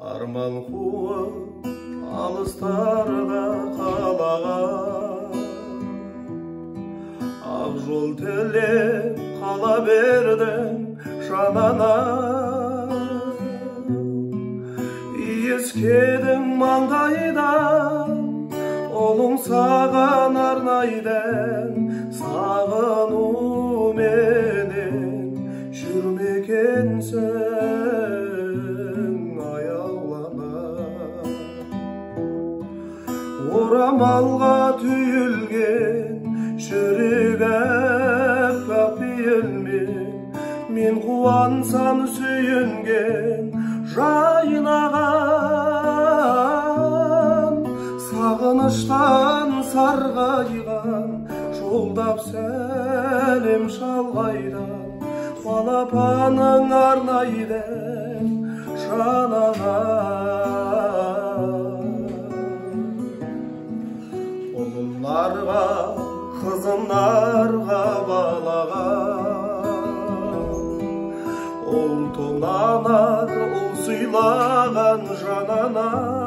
арман қуып алыстарда қалаған, ақ жол тілеп қала бердің жанана. Иіскедің маңдайдан, ұлың саған арнайдан, сағынуменен жүрмекенсің аяулана. Орамалға түйілген жүрек аппақ бейілмен, мен қуансам сүйінген жайнаған, сағыныштан сарғайған, жолдап сәлем шалғайдан, балапаның арнайдан жанаған. Ұлымнарға, қызымнарға балаған, ұл тоңанар, ұл сыйлаған жананам.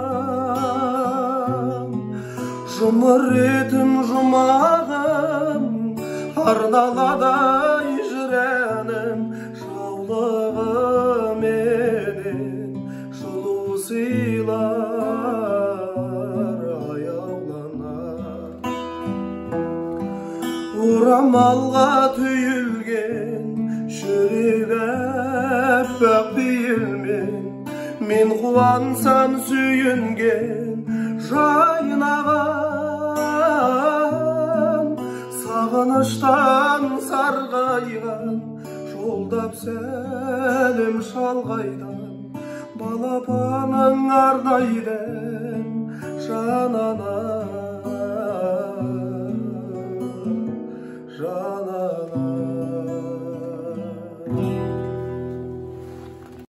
Жұмыр етім жұмағым, арналадай жүрәнім, жаулығыменен жылу сыйлар аяулана. Орамалға түйілген жүрек аппақ бейілмен, мен қуансам сүйінген жайнаған, сағыныштан сарғайған, жолдап сәлем шалғайдан, балапаның арнайдан